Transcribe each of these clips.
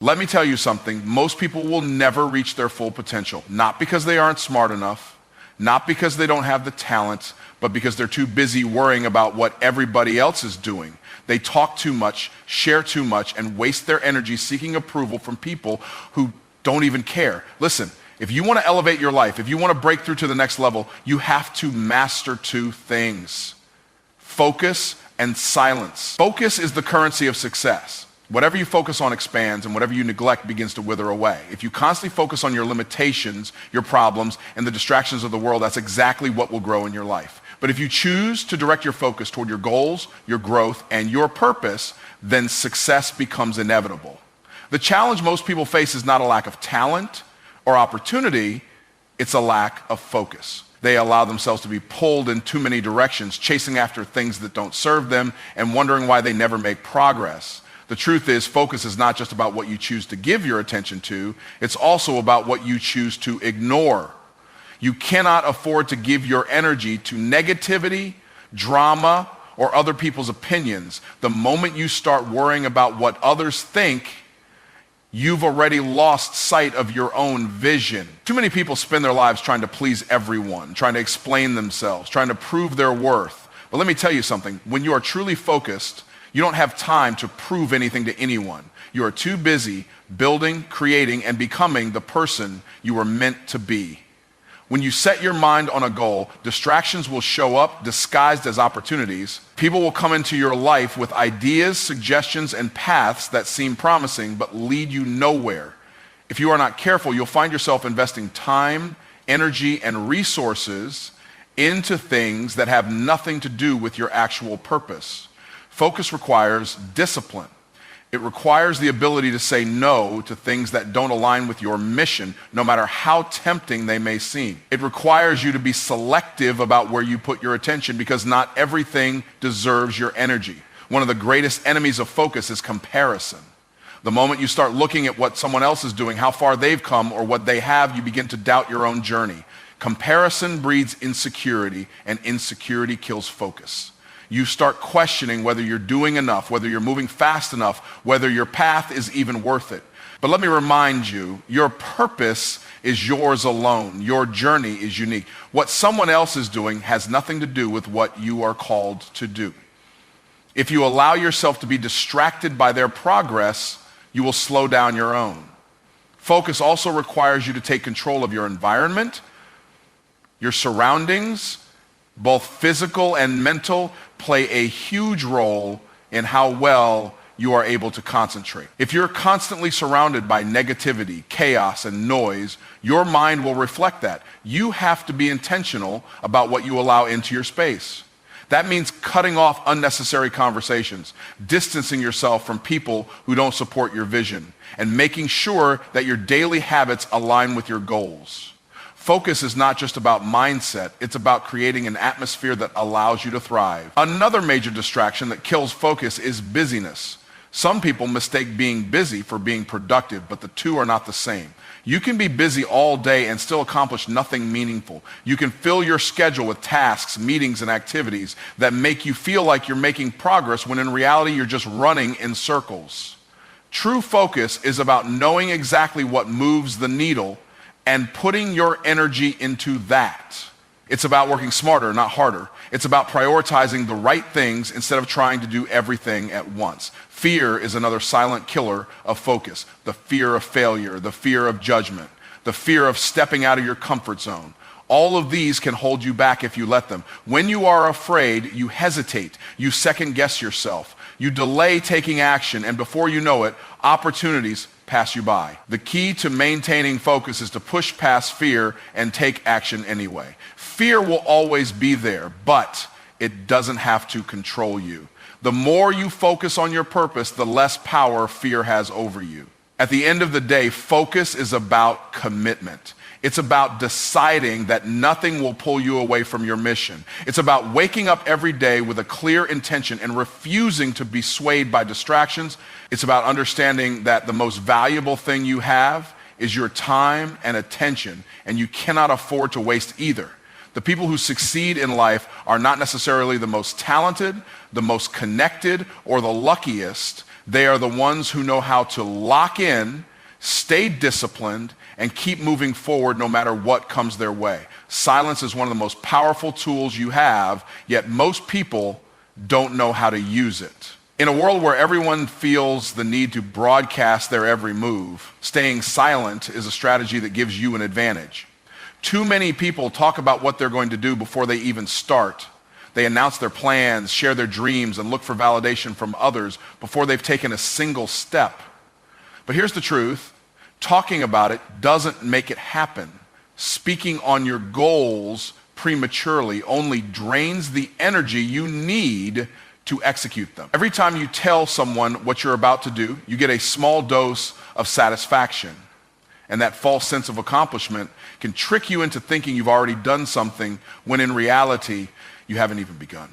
Let me tell you something. Most people will never reach their full potential, not because they aren't smart enough, not because they don't have the talent, but because they're too busy worrying about what everybody else is doing. They talk too much, share too much, and waste their energy seeking approval from people who don't even care. Listen, if you want to elevate your life, if you want to break through to the next level, you have to master two things: focus and silence. Focus is the currency of success. Whatever you focus on expands, and whatever you neglect begins to wither away. If you constantly focus on your limitations, your problems, and the distractions of the world, that's exactly what will grow in your life. But if you choose to direct your focus toward your goals, your growth, and your purpose, then success becomes inevitable. The challenge most people face is not a lack of talent or opportunity, it's a lack of focus. They allow themselves to be pulled in too many directions, chasing after things that don't serve them and wondering why they never make progress. The truth is, focus is not just about what you choose to give your attention to, it's also about what you choose to ignore. You cannot afford to give your energy to negativity, drama, or other people's opinions. The moment you start worrying about what others think, you've already lost sight of your own vision. Too many people spend their lives trying to please everyone, trying to explain themselves, trying to prove their worth. But let me tell you something. When you are truly focused, you don't have time to prove anything to anyone. You are too busy building, creating, and becoming the person you were meant to be. When you set your mind on a goal, distractions will show up disguised as opportunities. People will come into your life with ideas, suggestions, and paths that seem promising but lead you nowhere. If you are not careful, you'll find yourself investing time, energy, and resources into things that have nothing to do with your actual purpose. Focus requires discipline. It requires the ability to say no to things that don't align with your mission, no matter how tempting they may seem. It requires you to be selective about where you put your attention, because not everything deserves your energy. One of the greatest enemies of focus is comparison. The moment you start looking at what someone else is doing, how far they've come, or what they have, you begin to doubt your own journey. Comparison breeds insecurity, and insecurity kills focus. You start questioning whether you're doing enough, whether you're moving fast enough, whether your path is even worth it. But let me remind you, your purpose is yours alone. Your journey is unique. What someone else is doing has nothing to do with what you are called to do. If you allow yourself to be distracted by their progress, you will slow down your own. Focus also requires you to take control of your environment, your surroundings. Both physical and mental play a huge role in how well you are able to concentrate. If you're constantly surrounded by negativity, chaos, and noise, your mind will reflect that. You have to be intentional about what you allow into your space. That means cutting off unnecessary conversations, distancing yourself from people who don't support your vision, and making sure that your daily habits align with your goals. Focus is not just about mindset, it's about creating an atmosphere that allows you to thrive. Another major distraction that kills focus is busyness. Some people mistake being busy for being productive, but the two are not the same. You can be busy all day and still accomplish nothing meaningful. You can fill your schedule with tasks, meetings, and activities that make you feel like you're making progress when in reality you're just running in circles. True focus is about knowing exactly what moves the needle and putting your energy into that. It's about working smarter, not harder. It's about prioritizing the right things instead of trying to do everything at once. Fear is another silent killer of focus. The fear of failure, the fear of judgment, the fear of stepping out of your comfort zone. All of these can hold you back if you let them. When you are afraid, you hesitate, you second guess yourself, you delay taking action, and before you know it, opportunities pass you by. The key to maintaining focus is to push past fear and take action anyway. Fear will always be there, but it doesn't have to control you. The more you focus on your purpose, the less power fear has over you. At the end of the day, focus is about commitment. It's about deciding that nothing will pull you away from your mission. It's about waking up every day with a clear intention and refusing to be swayed by distractions. It's about understanding that the most valuable thing you have is your time and attention, and you cannot afford to waste either. The people who succeed in life are not necessarily the most talented, the most connected, or the luckiest. They are the ones who know how to lock in, stay disciplined, and keep moving forward no matter what comes their way. Silence is one of the most powerful tools you have, yet most people don't know how to use it. In a world where everyone feels the need to broadcast their every move, staying silent is a strategy that gives you an advantage. Too many people talk about what they're going to do before they even start. They announce their plans, share their dreams, and look for validation from others before they've taken a single step. But here's the truth. Talking about it doesn't make it happen. Speaking on your goals prematurely only drains the energy you need to execute them. Every time you tell someone what you're about to do, you get a small dose of satisfaction. And that false sense of accomplishment can trick you into thinking you've already done something when in reality, you haven't even begun.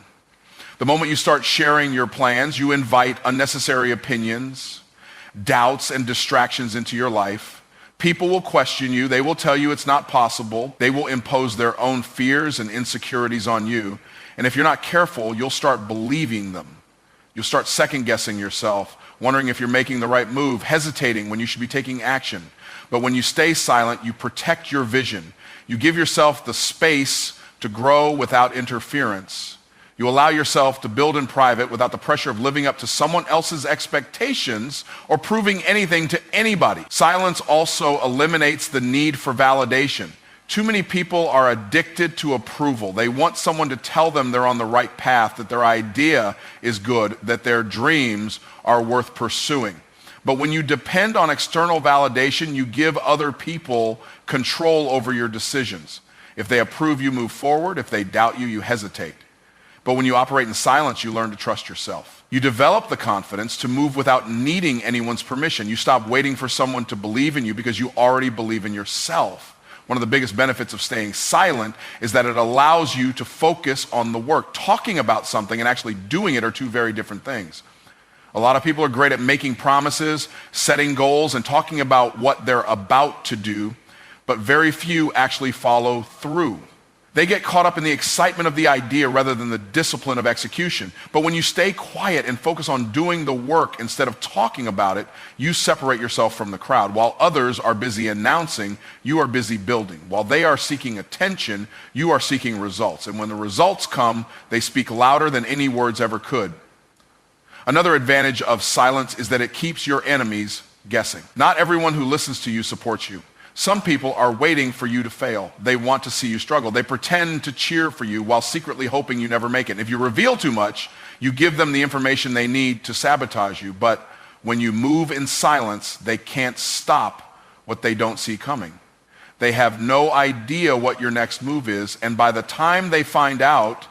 The moment you start sharing your plans, you invite unnecessary opinions, doubts, and distractions into your life. People will question you. They will tell you it's not possible. They will impose their own fears and insecurities on you. And if you're not careful, you'll start believing them. You'll start second-guessing yourself, wondering if you're making the right move, hesitating when you should be taking action. But when you stay silent, you protect your vision. You give yourself the space to grow without interference. You allow yourself to build in private without the pressure of living up to someone else's expectations or proving anything to anybody. Silence also eliminates the need for validation. Too many people are addicted to approval. They want someone to tell them they're on the right path, that their idea is good, that their dreams are worth pursuing. But when you depend on external validation, you give other people control over your decisions. If they approve, you move forward. If they doubt you, you hesitate. But when you operate in silence, you learn to trust yourself. You develop the confidence to move without needing anyone's permission. You stop waiting for someone to believe in you because you already believe in yourself. One of the biggest benefits of staying silent is that it allows you to focus on the work. Talking about something and actually doing it are two very different things. A lot of people are great at making promises, setting goals, and talking about what they're about to do, but very few actually follow through. They get caught up in the excitement of the idea rather than the discipline of execution. But when you stay quiet and focus on doing the work instead of talking about it, you separate yourself from the crowd. While others are busy announcing, you are busy building. While they are seeking attention, you are seeking results. And when the results come, they speak louder than any words ever could. Another advantage of silence is that it keeps your enemies guessing. Not everyone who listens to you supports you. Some people are waiting for you to fail. They want to see you struggle. They pretend to cheer for you while secretly hoping you never make it. If you reveal too much, you give them the information they need to sabotage you. But when you move in silence, they can't stop what they don't see coming. They have no idea what your next move is, and by the time they find out,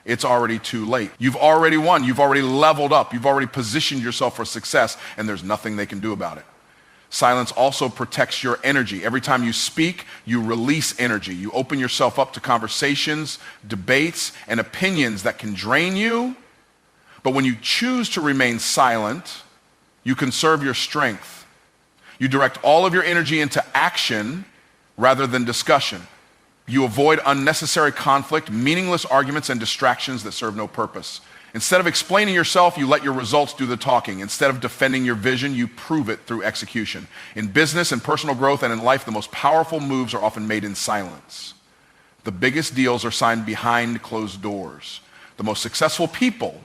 it's already too late. You've already won. You've already leveled up. You've already positioned yourself for success, and there's nothing they can do about it. Silence also protects your energy. Every time you speak, you release energy. You open yourself up to conversations, debates, and opinions that can drain you. But when you choose to remain silent, you conserve your strength. You direct all of your energy into action rather than discussion. You avoid unnecessary conflict, meaningless arguments, and distractions that serve no purpose. Instead of explaining yourself, you let your results do the talking. Instead of defending your vision, you prove it through execution. In business and personal growth and in life, the most powerful moves are often made in silence. The biggest deals are signed behind closed doors. The most successful people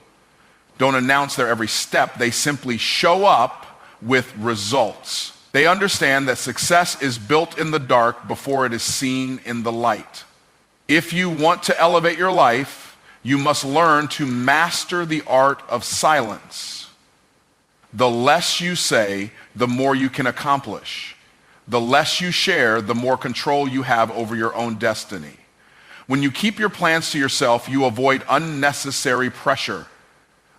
don't announce their every step. They simply show up with results. They understand that success is built in the dark before it is seen in the light. If you want to elevate your life, you must learn to master the art of silence. The less you say, the more you can accomplish. The less you share, the more control you have over your own destiny. When you keep your plans to yourself, you avoid unnecessary pressure.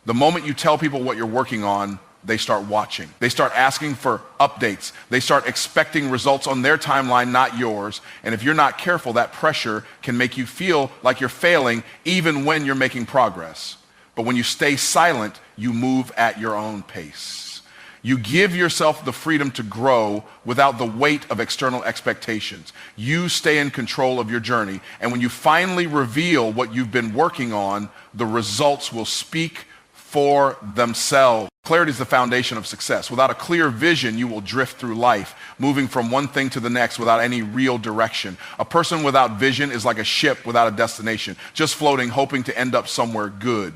The moment you tell people what you're working on, they start watching. They start asking for updates. They start expecting results on their timeline, not yours. And if you're not careful, that pressure can make you feel like you're failing even when you're making progress. But when you stay silent, you move at your own pace. You give yourself the freedom to grow without the weight of external expectations. You stay in control of your journey. And when you finally reveal what you've been working on, the results will speak for themselves. Clarity is the foundation of success. Without a clear vision, you will drift through life, moving from one thing to the next without any real direction. A person without vision is like a ship without a destination, just floating, hoping to end up somewhere good.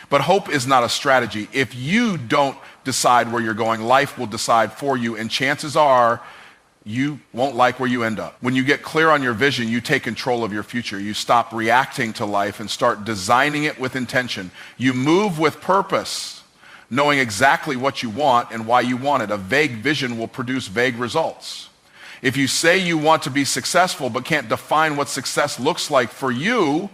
But hope is not a strategy. If you don't decide where you're going, life will decide for you, and chances are you won't like where you end up. When you get clear on your vision, you take control of your future. You stop reacting to life and start designing it with intention. You move with purpose, knowing exactly what you want and why you want it. A vague vision will produce vague results. If you say you want to be successful but can't define what success looks like for you,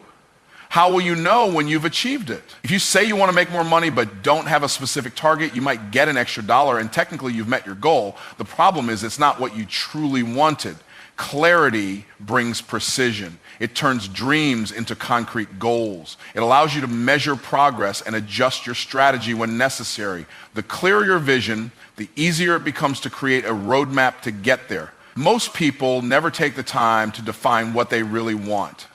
how will you know when you've achieved it? If you say you want to make more money but don't have a specific target, you might get an extra dollar and technically you've met your goal. The problem is it's not what you truly wanted. Clarity brings precision. It turns dreams into concrete goals. It allows you to measure progress and adjust your strategy when necessary. The clearer your vision, the easier it becomes to create a roadmap to get there. Most people never take the time to define what they really want.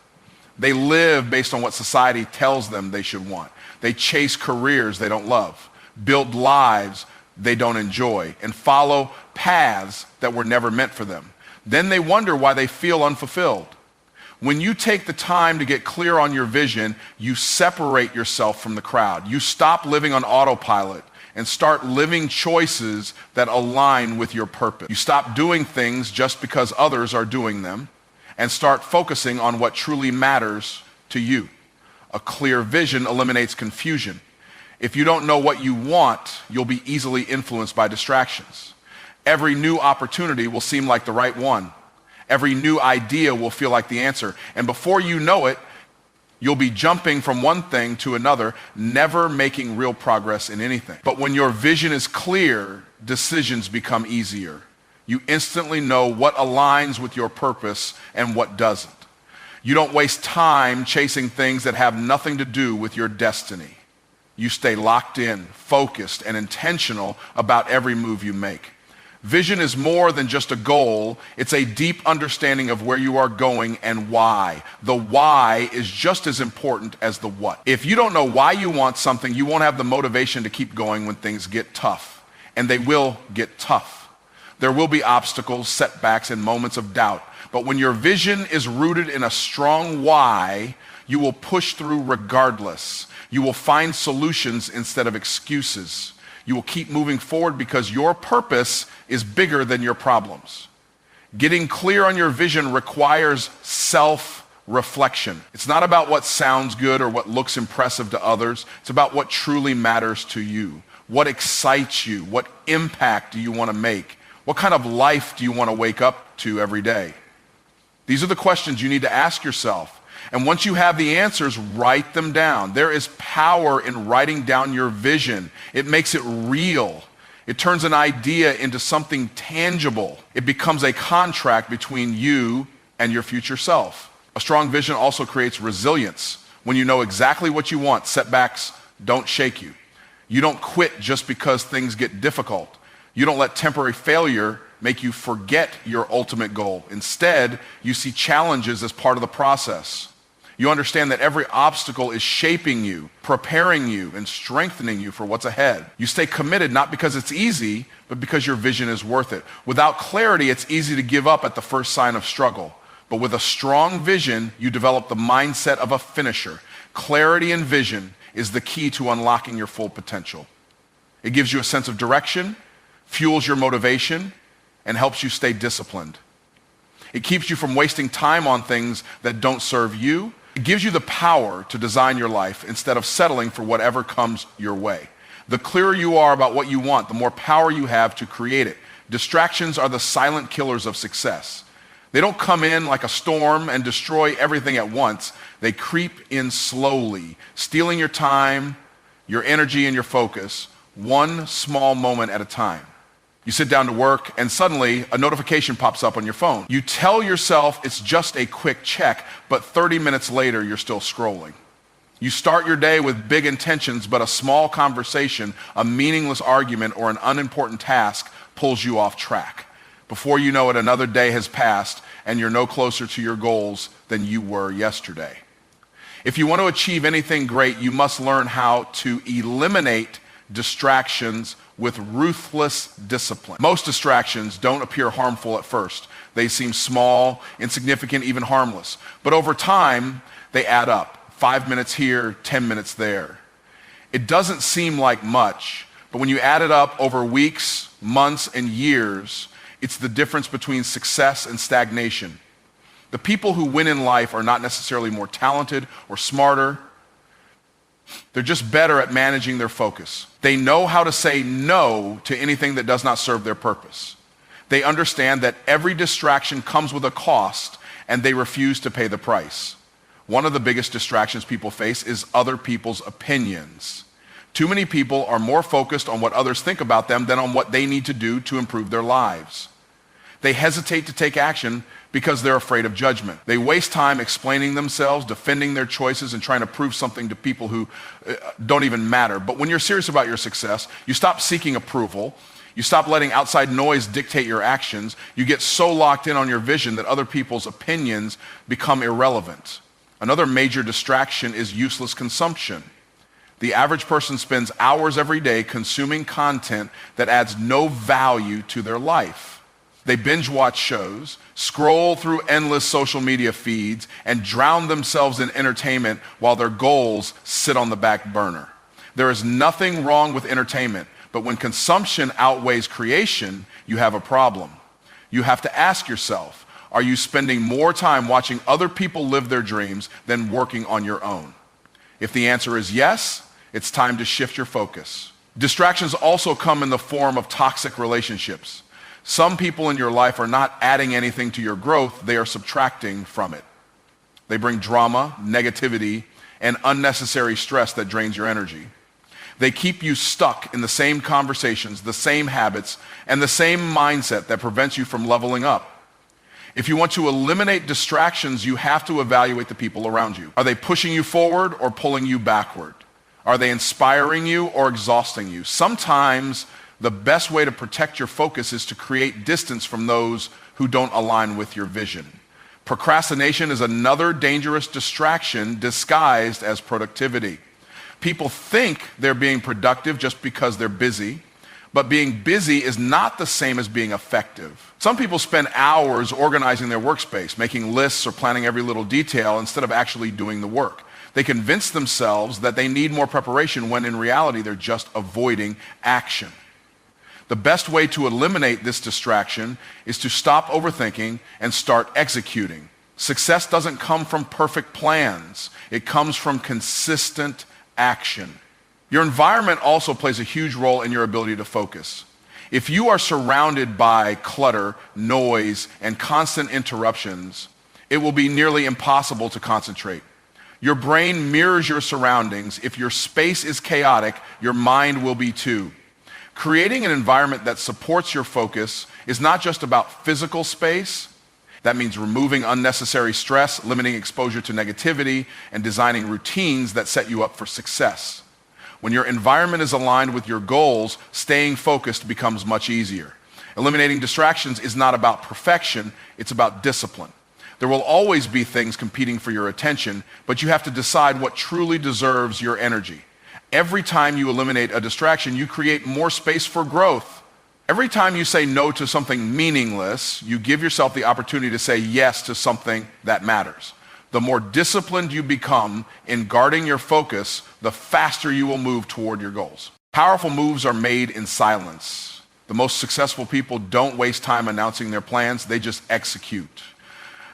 They live based on what society tells them they should want. They chase careers they don't love, build lives they don't enjoy, and follow paths that were never meant for them. Then they wonder why they feel unfulfilled. When you take the time to get clear on your vision, you separate yourself from the crowd. You stop living on autopilot and start living choices that align with your purpose. You stop doing things just because others are doing them and start focusing on what truly matters to you. A clear vision eliminates confusion. If you don't know what you want, you'll be easily influenced by distractions. Every new opportunity will seem like the right one. Every new idea will feel like the answer. And before you know it, you'll be jumping from one thing to another, never making real progress in anything. But when your vision is clear, decisions become easier. You instantly know what aligns with your purpose and what doesn't. You don't waste time chasing things that have nothing to do with your destiny. You stay locked in, focused, and intentional about every move you make. Vision is more than just a goal. It's a deep understanding of where you are going and why. The why is just as important as the what. If you don't know why you want something, you won't have the motivation to keep going when things get tough. And they will get tough. There will be obstacles, setbacks, and moments of doubt. But when your vision is rooted in a strong why, you will push through regardless. You will find solutions instead of excuses. You will keep moving forward because your purpose is bigger than your problems. Getting clear on your vision requires self-reflection. It's not about what sounds good or what looks impressive to others. It's about what truly matters to you. What excites you? What impact do you want to make? What kind of life do you want to wake up to every day? These are the questions you need to ask yourself. And once you have the answers, write them down. There is power in writing down your vision. It makes it real. It turns an idea into something tangible. It becomes a contract between you and your future self. A strong vision also creates resilience. When you know exactly what you want, setbacks don't shake you. You don't quit just because things get difficult. You don't let temporary failure make you forget your ultimate goal. Instead, you see challenges as part of the process. You understand that every obstacle is shaping you, preparing you, and strengthening you for what's ahead. You stay committed not because it's easy, but because your vision is worth it. Without clarity, it's easy to give up at the first sign of struggle. But with a strong vision, you develop the mindset of a finisher. Clarity and vision is the key to unlocking your full potential. It gives you a sense of direction, fuels your motivation, and helps you stay disciplined. It keeps you from wasting time on things that don't serve you. It gives you the power to design your life instead of settling for whatever comes your way. The clearer you are about what you want, the more power you have to create it. Distractions are the silent killers of success. They don't come in like a storm and destroy everything at once. They creep in slowly, stealing your time, your energy, and your focus, one small moment at a time. You sit down to work and suddenly a notification pops up on your phone. You tell yourself it's just a quick check, but 30 minutes later you're still scrolling. You start your day with big intentions, but a small conversation, a meaningless argument, or an unimportant task pulls you off track. Before you know it, another day has passed and you're no closer to your goals than you were yesterday. If you want to achieve anything great, you must learn how to eliminate distractions with ruthless discipline. Most distractions don't appear harmful at first. They seem small, insignificant, even harmless. But over time, they add up. 5 minutes here, 10 minutes there. It doesn't seem like much, but when you add it up over weeks, months, and years, it's the difference between success and stagnation. The people who win in life are not necessarily more talented or smarter. They're just better at managing their focus. They know how to say no to anything that does not serve their purpose. They understand that every distraction comes with a cost, and they refuse to pay the price. One of the biggest distractions people face is other people's opinions. Too many people are more focused on what others think about them than on what they need to do to improve their lives. They hesitate to take action because they're afraid of judgment. They waste time explaining themselves, defending their choices, and trying to prove something to people who don't even matter. But when you're serious about your success, you stop seeking approval. You stop letting outside noise dictate your actions. You get so locked in on your vision that other people's opinions become irrelevant. Another major distraction is useless consumption. The average person spends hours every day consuming content that adds no value to their life. They binge watch shows, scroll through endless social media feeds, and drown themselves in entertainment while their goals sit on the back burner. There is nothing wrong with entertainment, but when consumption outweighs creation, you have a problem. You have to ask yourself, are you spending more time watching other people live their dreams than working on your own? If the answer is yes, it's time to shift your focus. Distractions also come in the form of toxic relationships. Some people in your life are not adding anything to your growth, they are subtracting from it. They bring drama, negativity, and unnecessary stress that drains your energy. They keep you stuck in the same conversations, the same habits, and the same mindset that prevents you from leveling up. If you want to eliminate distractions, you have to evaluate the people around you. Are they pushing you forward or pulling you backward? Are they inspiring you or exhausting you? Sometimes the best way to protect your focus is to create distance from those who don't align with your vision. Procrastination is another dangerous distraction disguised as productivity. People think they're being productive just because they're busy, but being busy is not the same as being effective. Some people spend hours organizing their workspace, making lists or planning every little detail instead of actually doing the work. They convince themselves that they need more preparation when in reality they're just avoiding action. The best way to eliminate this distraction is to stop overthinking and start executing. Success doesn't come from perfect plans. It comes from consistent action. Your environment also plays a huge role in your ability to focus. If you are surrounded by clutter, noise, and constant interruptions, it will be nearly impossible to concentrate. Your brain mirrors your surroundings. If your space is chaotic, your mind will be too. Creating an environment that supports your focus is not just about physical space. That means removing unnecessary stress, limiting exposure to negativity, and designing routines that set you up for success. When your environment is aligned with your goals, staying focused becomes much easier. Eliminating distractions is not about perfection, it's about discipline. There will always be things competing for your attention, but you have to decide what truly deserves your energy. Every time you eliminate a distraction, you create more space for growth. Every time you say no to something meaningless, you give yourself the opportunity to say yes to something that matters. The more disciplined you become in guarding your focus, the faster you will move toward your goals. Powerful moves are made in silence. The most successful people don't waste time announcing their plans, they just execute.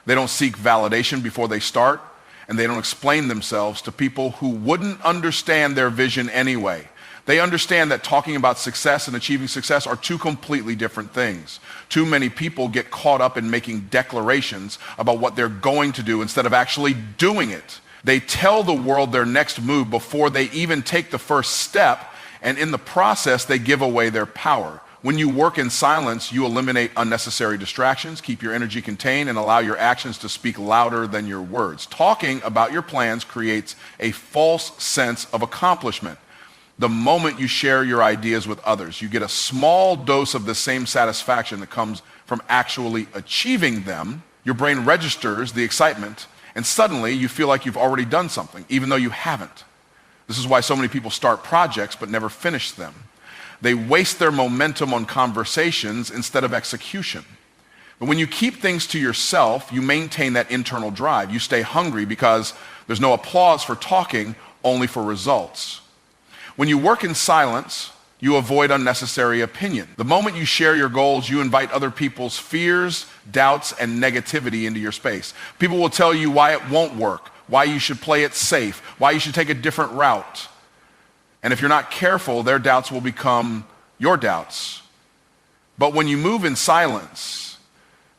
They don't seek validation before they start, and they don't explain themselves to people who wouldn't understand their vision anyway. They understand that talking about success and achieving success are two completely different things. Too many people get caught up in making declarations about what they're going to do instead of actually doing it. They tell the world their next move before they even take the first step, and in the process, they give away their power. When you work in silence, you eliminate unnecessary distractions, keep your energy contained, and allow your actions to speak louder than your words. Talking about your plans creates a false sense of accomplishment. The moment you share your ideas with others, you get a small dose of the same satisfaction that comes from actually achieving them. Your brain registers the excitement, And suddenly you feel like you've already done something, even though you haven't. This is why so many people start projects but never finish them. They waste their momentum on conversations instead of execution. But when you keep things to yourself, you maintain that internal drive. You stay hungry because there's no applause for talking, only for results. When you work in silence, you avoid unnecessary opinion. The moment you share your goals, you invite other people's fears, doubts, and negativity into your space. People will tell you why it won't work, why you should play it safe, why you should take a different route. And if you're not careful, their doubts will become your doubts. But when you move in silence,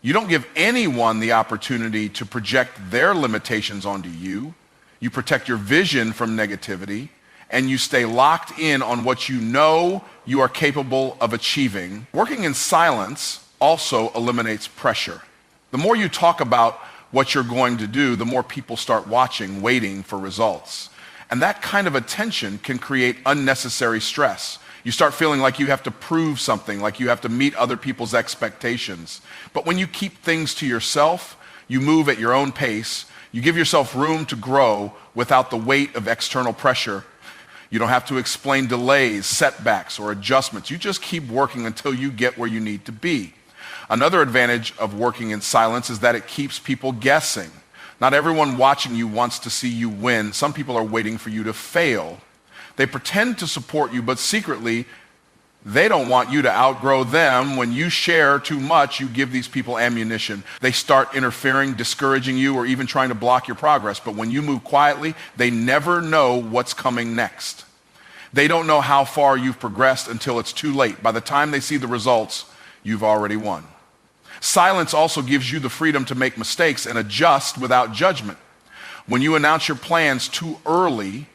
you don't give anyone the opportunity to project their limitations onto you. You protect your vision from negativity, and you stay locked in on what you know you are capable of achieving. Working in silence also eliminates pressure. The more you talk about what you're going to do, the more people start watching, waiting for results. And that kind of attention can create unnecessary stress. You start feeling like you have to prove something, like you have to meet other people's expectations. But when you keep things to yourself, you move at your own pace, you give yourself room to grow without the weight of external pressure. You don't have to explain delays, setbacks, or adjustments. You just keep working until you get where you need to be. Another advantage of working in silence is that it keeps people guessing. Not everyone watching you wants to see you win. Some people are waiting for you to fail. They pretend to support you, but secretly, they don't want you to outgrow them. When you share too much, you give these people ammunition. They start interfering, discouraging you, or even trying to block your progress. But when you move quietly, they never know what's coming next. They don't know how far you've progressed until it's too late. By the time they see the results, you've already won. Silence also gives you the freedom to make mistakes and adjust without judgment. When you announce your plans too early,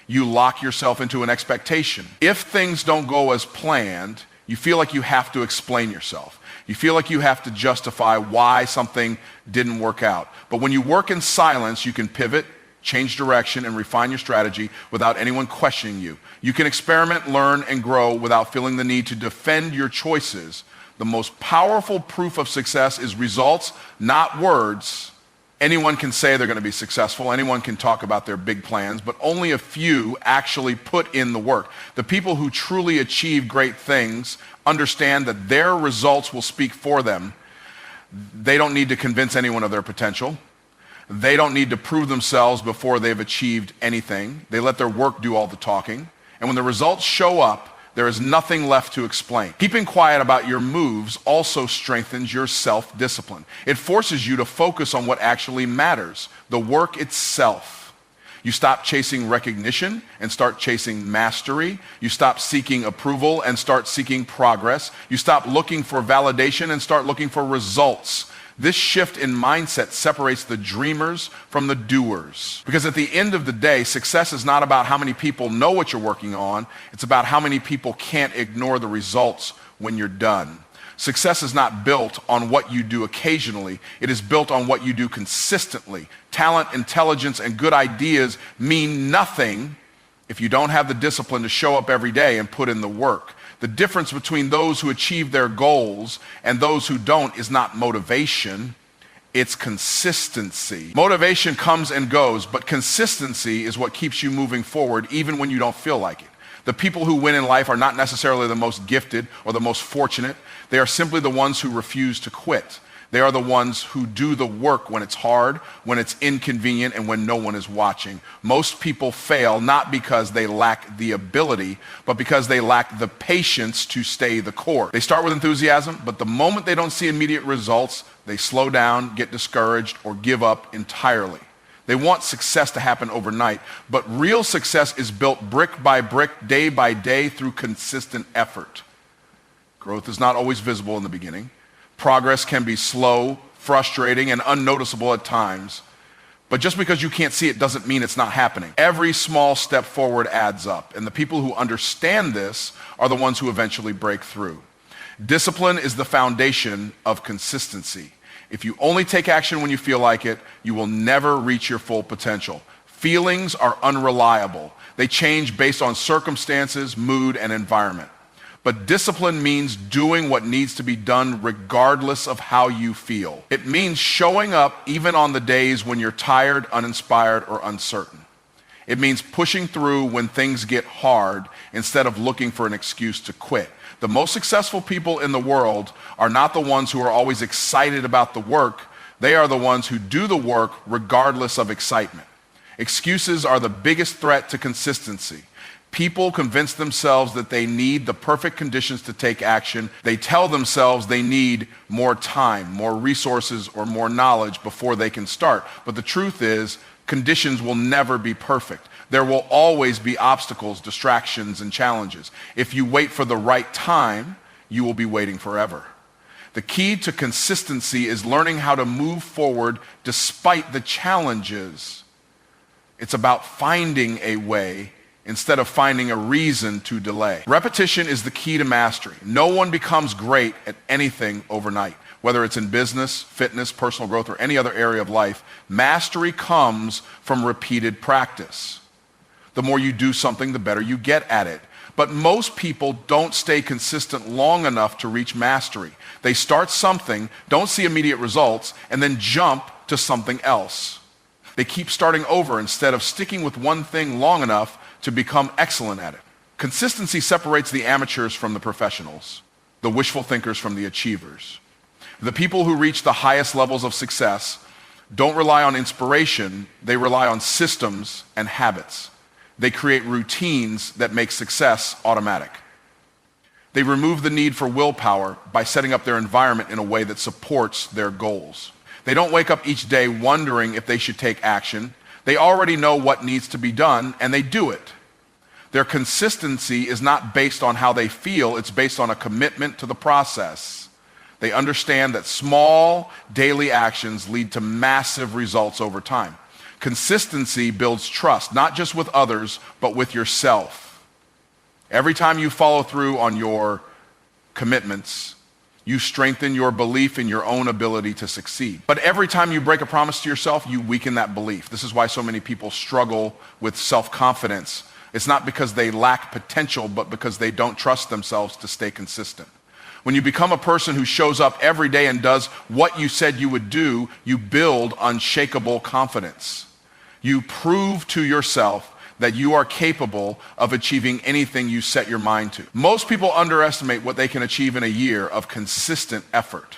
you lock yourself into an expectation. If things don't go as planned, you feel like you have to explain yourself. You feel like you have to justify why something didn't work out. But when you work in silence, you can pivot, change direction, and refine your strategy without anyone questioning you. You can experiment, learn, and grow without feeling the need to defend your choices. The most powerful proof of success is results, not words. Anyone can say they're going to be successful. Anyone can talk about their big plans, but only a few actually put in the work. The people who truly achieve great things understand that their results will speak for them. They don't need to convince anyone of their potential. They don't need to prove themselves before they've achieved anything. They let their work do all the talking. And when the results show up, there is nothing left to explain. Keeping quiet about your moves also strengthens your self-discipline. It forces you to focus on what actually matters, the work itself. You stop chasing recognition and start chasing mastery. You stop seeking approval and start seeking progress. You stop looking for validation and start looking for results. This shift in mindset separates the dreamers from the doers. Because at the end of the day, success is not about how many people know what you're working on. It's about how many people can't ignore the results when you're done. Success is not built on what you do occasionally. It is built on what you do consistently. Talent, intelligence, and good ideas mean nothing if you don't have the discipline to show up every day and put in the work. The difference between those who achieve their goals and those who don't is not motivation, it's consistency. Motivation comes and goes, but consistency is what keeps you moving forward even when you don't feel like it. The people who win in life are not necessarily the most gifted or the most fortunate. They are simply the ones who refuse to quit. They are the ones who do the work when it's hard, when it's inconvenient, and when no one is watching. Most people fail not because they lack the ability, but because they lack the patience to stay the course. They start with enthusiasm, but the moment they don't see immediate results, they slow down, get discouraged, or give up entirely. They want success to happen overnight, but real success is built brick by brick, day by day, through consistent effort. Growth is not always visible in the beginning. Progress can be slow, frustrating, and unnoticeable at times. But just because you can't see it doesn't mean it's not happening. Every small step forward adds up, and the people who understand this are the ones who eventually break through. Discipline is the foundation of consistency. If you only take action when you feel like it, you will never reach your full potential. Feelings are unreliable. They change based on circumstances, mood, and environment. But discipline means doing what needs to be done regardless of how you feel. It means showing up even on the days when you're tired, uninspired, or uncertain. It means pushing through when things get hard instead of looking for an excuse to quit. The most successful people in the world are not the ones who are always excited about the work. They are the ones who do the work regardless of excitement. Excuses are the biggest threat to consistency. People convince themselves that they need the perfect conditions to take action. They tell themselves they need more time, more resources, or more knowledge before they can start. But the truth is, conditions will never be perfect. There will always be obstacles, distractions, and challenges. If you wait for the right time, you will be waiting forever. The key to consistency is learning how to move forward despite the challenges. It's about finding a way instead of finding a reason to delay. Repetition is the key to mastery. No one becomes great at anything overnight. Whether it's in business, fitness, personal growth, or any other area of life, mastery comes from repeated practice. The more you do something, the better you get at it. But most people don't stay consistent long enough to reach mastery. They start something, don't see immediate results, and then jump to something else. They keep starting over instead of sticking with one thing long enough to become excellent at it. Consistency separates the amateurs from the professionals, the wishful thinkers from the achievers. The people who reach the highest levels of success don't rely on inspiration, they rely on systems and habits. They create routines that make success automatic. They remove the need for willpower by setting up their environment in a way that supports their goals. They don't wake up each day wondering if they should take action. They already know what needs to be done, and they do it. Their consistency is not based on how they feel, it's based on a commitment to the process. They understand that small daily actions lead to massive results over time. Consistency builds trust, not just with others, but with yourself. Every time you follow through on your commitments, you strengthen your belief in your own ability to succeed. But every time you break a promise to yourself, you weaken that belief. This is why so many people struggle with self-confidence. It's not because they lack potential, but because they don't trust themselves to stay consistent. When you become a person who shows up every day and does what you said you would do, you build unshakable confidence. You prove to yourself that you are capable of achieving anything you set your mind to. Most people underestimate what they can achieve in a year of consistent effort.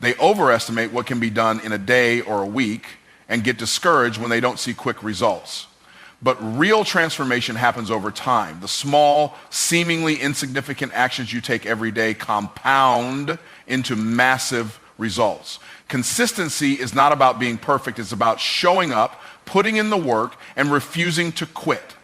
They overestimate what can be done in a day or a week and get discouraged when they don't see quick results. But real transformation happens over time. The small, seemingly insignificant actions you take every day compound into massive results. Consistency is not about being perfect, it's about showing up, putting in the work, and refusing to quit.